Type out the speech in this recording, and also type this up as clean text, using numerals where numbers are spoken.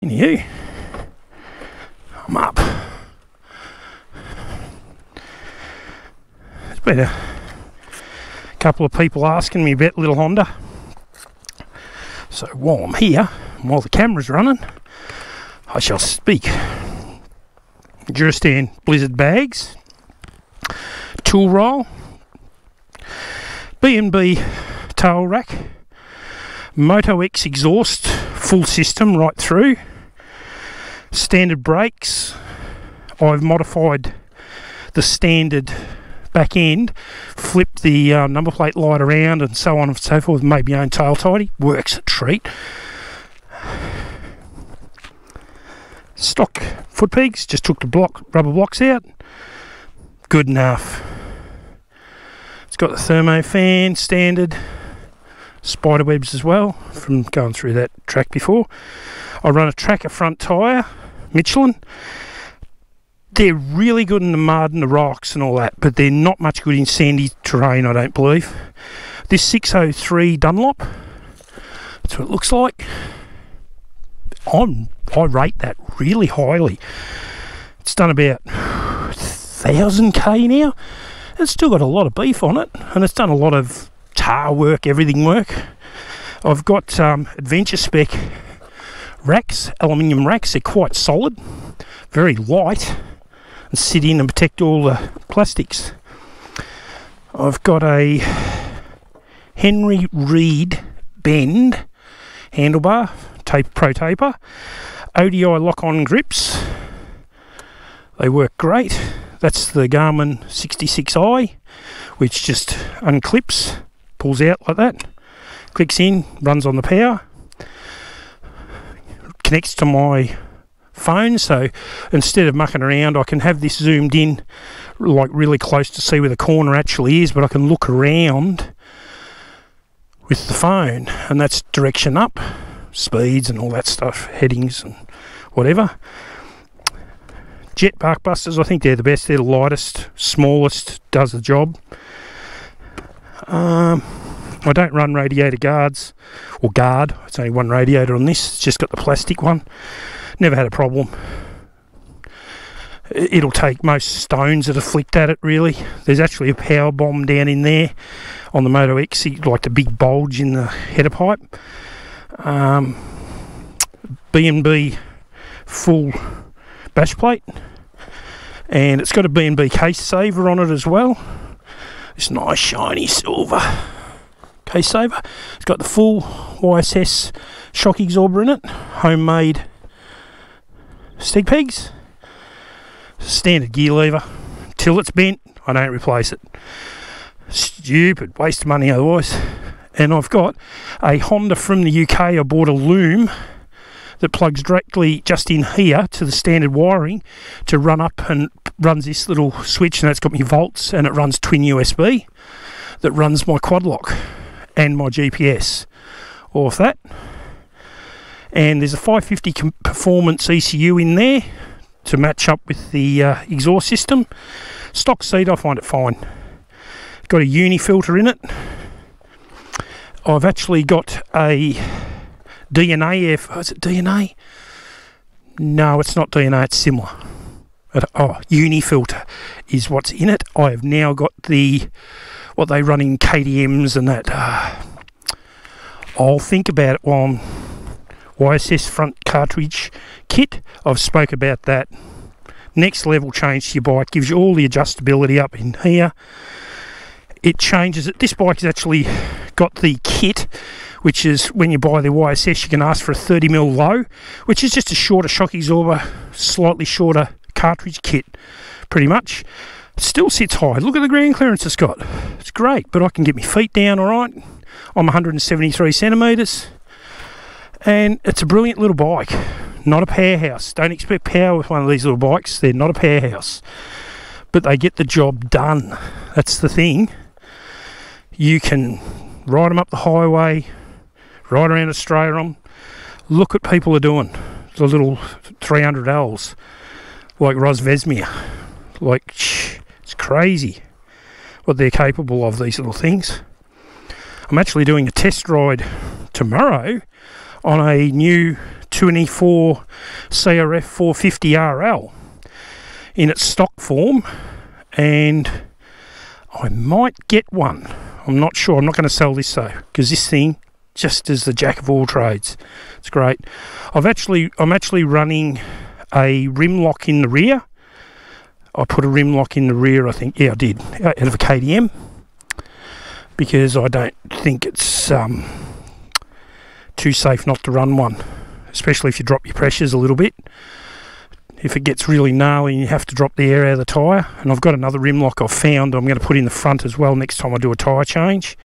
You, I'm up. There's been a couple of people asking me about little Honda. So while I'm here, while the camera's running, I shall speak. Duristan Blizzard bags, tool roll, B&B tail rack, Moto X exhaust, full system right through, standard brakes. I've modified the standard back end, flipped the number plate light around and so on and so forth, made my own tail tidy, works a treat. Stock foot pegs, just took the rubber blocks out, good enough. It's got the thermo fan, standard, spider webs as well from going through that track before. I run a Tracker front tyre, Michelin. They're really good in the mud and the rocks and all that, but they're not much good in sandy terrain, I don't believe. This 603 Dunlop, that's what it looks like. I rate that really highly. It's done about 1000k now. It's still got a lot of beef on it, and it's done a lot of tar work, everything work. I've got Adventure Spec racks, aluminium racks. They're quite solid, very light, and sit in and protect all the plastics. I've got a Henry Reed Bend handlebar, Pro Taper, ODI lock-on grips. They work great. That's the Garmin 66i, which just unclips, pulls out like that, clicks in, runs on the power, connects to my phone, so instead of mucking around I can have this zoomed in like really close to see where the corner actually is, but I can look around with the phone, and that's direction up, speeds and all that stuff, headings and whatever. Jet bark busters, I think they're the best. They're the lightest, smallest, does the job. I don't run radiator guards or guard. It's only one radiator on this. It's just got the plastic one. Never had a problem. It'll take most stones that are flicked at it, really. There's actually a power bomb down in there on the Moto X, like the big bulge in the header pipe. B&B full bash plate, and it's got a B&B case saver on it as well. This nice shiny silver case saver. It's got the full YSS shock absorber in it, homemade stick pegs, standard gear lever. Till it's bent, I don't replace it. Stupid waste of money otherwise. And I've got a Honda from the UK. I bought a loom that plugs directly just in here to the standard wiring to run up, and runs this little switch, and that's got me volts, and it runs twin USB that runs my quad lock and my GPS off that. And there's a 550 performance ECU in there to match up with the exhaust system. Stock seat, I find it fine. Got a uni filter in it. I've actually got a DNA, is it DNA? No, it's not DNA, it's similar. Uni filter is what's in it. I have now got what they run in KTMs and that. I'll think about it while I'm YSS front cartridge kit. I've spoke about that. Next level change to your bike, gives you all the adjustability up in here. It changes it. This bike has actually got the kit, which is when you buy the YSS, you can ask for a 30mm low, which is just a shorter shock absorber, slightly shorter cartridge kit, pretty much. It still sits high. Look at the ground clearance it's got. It's great, but I can get my feet down all right. I'm 173 centimetres, and it's a brilliant little bike. Not a powerhouse. Don't expect power with one of these little bikes. They're not a powerhouse, but they get the job done. That's the thing. You can ride them up the highway, ride around Australia on. Look what people are doing. The little 300Ls, like Ros Vesmir. Like, it's crazy what they're capable of, these little things. I'm actually doing a test ride tomorrow on a new 24 CRF 450 RL in its stock form, and I might get one. I'm not sure. I'm not going to sell this though, because this thing just is the jack of all trades. It's great. I'm actually running a rim lock in the rear. I put a rim lock in the rear, I think. Yeah, I did, out of a KTM, because I don't think it's too safe not to run one, especially if you drop your pressures a little bit. If it gets really gnarly and you have to drop the air out of the tyre. And I've got another rim lock I've found I'm going to put in the front as well next time I do a tyre change.